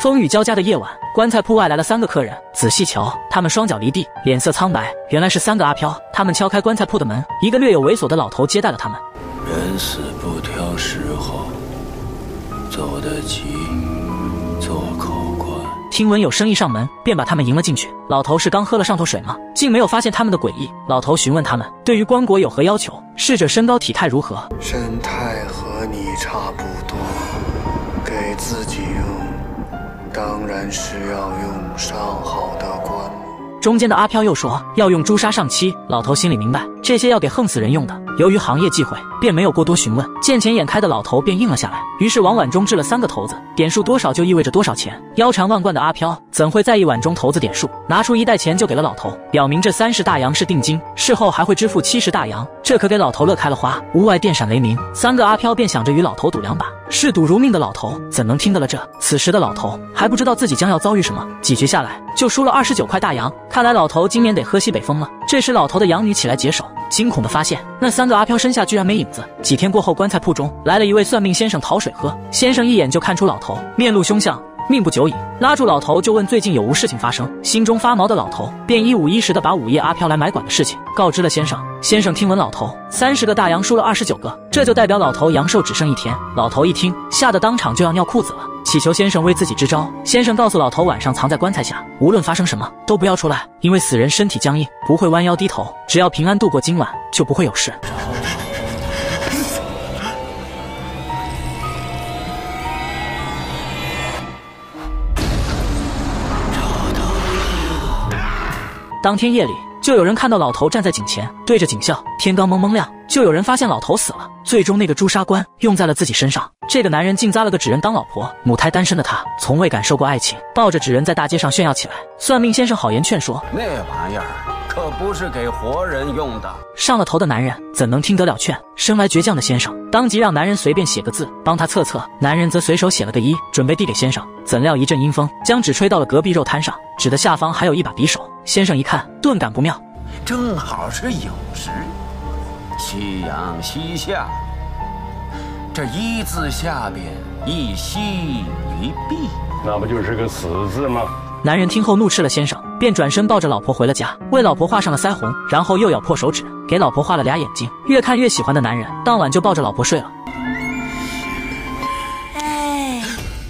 风雨交加的夜晚，棺材铺外来了3个客人。仔细瞧，他们双脚离地，脸色苍白，原来是3个阿飘。他们敲开棺材铺的门，一个略有猥琐的老头接待了他们。人死不挑时候，走得急，做口官。听闻有生意上门，便把他们迎了进去。老头是刚喝了上头水吗？竟没有发现他们的诡异。老头询问他们对于棺椁有何要求，逝者身高体态如何。身态和你差不多，给自己用，当然是要用上好的棺木。中间的阿飘又说要用朱砂上漆，老头心里明白这些要给横死人用的，由于行业忌讳，便没有过多询问。见钱眼开的老头便应了下来，于是往碗中置了3个骰子，点数多少就意味着多少钱。腰缠万贯的阿飘怎会在意碗中骰子点数，拿出1袋钱就给了老头，表明这30大洋是定金，事后还会支付70大洋，这可给老头乐开了花。屋外电闪雷鸣，3个阿飘便想着与老头赌2把。嗜赌如命的老头怎能听得了这？此时的老头还不知道自己将要遭遇什么，几局下来就输了29块大洋，看来老头今年得喝西北风了。这时老头的养女起来解手，惊恐地发现那3个阿飘身下居然没影子。几天过后，棺材铺中来了一位算命先生讨水喝，先生一眼就看出老头面露凶相，命不久矣，拉住老头就问最近有无事情发生。心中发毛的老头便一五一十地把午夜阿飘来买管的事情告知了先生。先生听闻老头30个大洋输了29个，这就代表老头阳寿只剩1天。老头一听，吓得当场就要尿裤子了，祈求先生为自己支招。先生告诉老头，晚上藏在棺材下，无论发生什么都不要出来，因为死人身体僵硬，不会弯腰低头，只要平安度过今晚，就不会有事。当天夜里，就有人看到老头站在井前，对着井笑。天刚蒙蒙亮，就有人发现老头死了。最终那个朱砂棺用在了自己身上。这个男人竟扎了个纸人当老婆，母胎单身的他从未感受过爱情，抱着纸人在大街上炫耀起来。算命先生好言劝说，那玩意儿可不是给活人用的。上了头的男人怎能听得了劝？生来倔强的先生当即让男人随便写个字，帮他测测。男人则随手写了个1，准备递给先生。怎料一阵阴风将纸吹到了隔壁肉摊上，纸的下方还有一把匕首。先生一看，顿感不妙，正好是酉时，夕阳西下，这1字下边一西一壁，那不就是个死字吗？男人听后怒斥了先生，便转身抱着老婆回了家，为老婆画上了腮红，然后又咬破手指，给老婆画了俩眼睛。越看越喜欢的男人，当晚就抱着老婆睡了。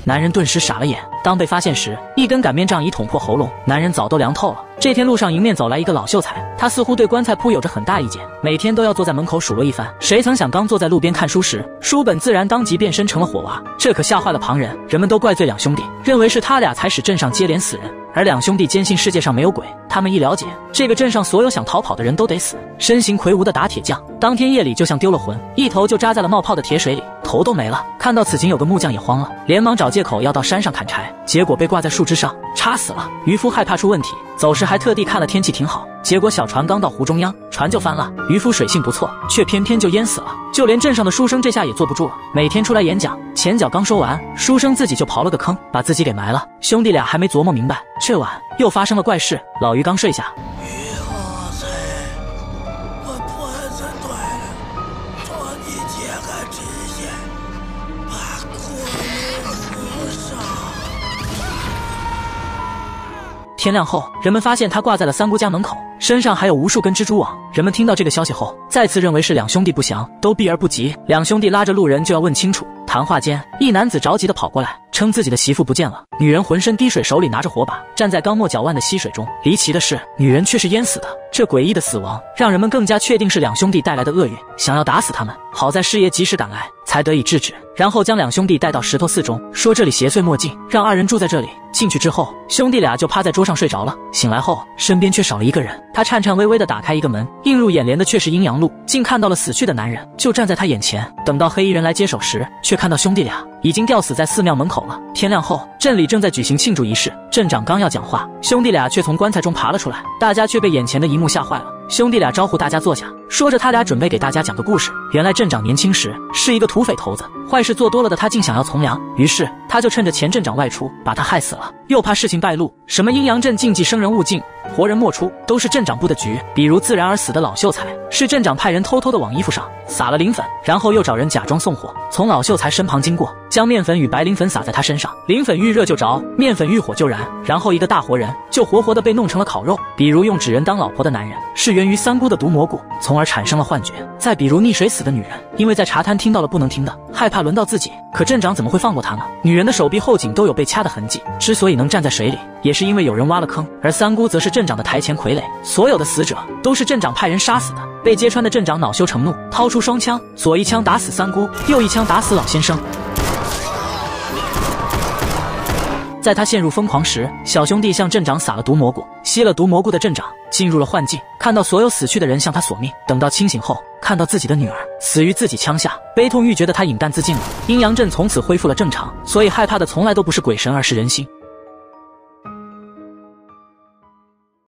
男人顿时傻了眼，当被发现时，一根擀面杖已捅破喉咙，男人早都凉透了。这天路上迎面走来一个老秀才，他似乎对棺材铺有着很大意见，每天都要坐在门口数落一番。谁曾想刚坐在路边看书时，书本自然当即变身成了火娃，这可吓坏了旁人。人们都怪罪2兄弟，认为是他俩才使镇上接连死人，而2兄弟坚信世界上没有鬼。他们一了解，这个镇上所有想逃跑的人都得死。身形魁梧的打铁匠当天夜里就像丢了魂，一头就扎在了冒泡的铁水里，头都没了。看到此情，有个木匠也慌了，连忙找借口要到山上砍柴，结果被挂在树枝上插死了。渔夫害怕出问题，走时还特地看了天气挺好，结果小船刚到湖中央，船就翻了。渔夫水性不错，却偏偏就淹死了。就连镇上的书生这下也坐不住了，每天出来演讲，前脚刚说完，书生自己就刨了个坑，把自己给埋了。兄弟俩还没琢磨明白，这晚又发生了怪事。老于刚睡下，天亮后，人们发现他挂在了三姑家门口，身上还有无数根蜘蛛网。人们听到这个消息后，再次认为是2兄弟不祥，都避而不及。2兄弟拉着路人就要问清楚。谈话间，一男子着急地跑过来，称自己的媳妇不见了。女人浑身滴水，手里拿着火把，站在刚没脚腕的溪水中。离奇的是，女人却是淹死的。这诡异的死亡让人们更加确定是2兄弟带来的厄运，想要打死他们。好在师爷及时赶来，才得以制止。然后将2兄弟带到石头寺中，说这里邪祟莫近，让2人住在这里。进去之后，兄弟俩就趴在桌上睡着了。醒来后，身边却少了一个人。他颤颤巍巍地打开一个门，映入眼帘的却是阴阳路，竟看到了死去的男人就站在他眼前。等到黑衣人来接手时，却看到兄弟俩已经吊死在寺庙门口了。天亮后，镇里正在举行庆祝仪式，镇长刚要讲话，兄弟俩却从棺材中爬了出来，大家却被眼前的一幕吓坏了。兄弟俩招呼大家坐下，说着他俩准备给大家讲个故事。原来镇长年轻时是一个土匪头子，坏事做多了的他竟想要从良，于是他就趁着前镇长外出把他害死了，又怕事情败露，什么阴阳镇禁忌生人勿近，活人莫出，都是镇长布的局。比如自然而死的老秀才，是镇长派人偷偷的往衣服上撒了磷粉，然后又找人假装送火，从老秀才身旁经过，将面粉与白磷粉撒在他身上，磷粉遇热就着，面粉遇火就燃，然后一个大活人就活活的被弄成了烤肉。比如用纸人当老婆的男人，是源于三姑的毒蘑菇，从而产生了幻觉。再比如溺水死的女人，因为在茶摊听到了不能听的，害怕轮到自己，可镇长怎么会放过她呢？女人的手臂后颈都有被掐的痕迹，之所以能站在水里，也是因为有人挖了坑。而三姑则是镇长的台前傀儡，所有的死者都是镇长派人杀死的。被揭穿的镇长恼羞成怒，掏出双枪，左一枪打死三姑，右一枪打死老先生。在他陷入疯狂时，小兄弟向镇长撒了毒蘑菇，吸了毒蘑菇的镇长进入了幻境，看到所有死去的人向他索命。等到清醒后，看到自己的女儿死于自己枪下，悲痛欲绝的他饮弹自尽了。阴阳镇从此恢复了正常，所以害怕的从来都不是鬼神，而是人心。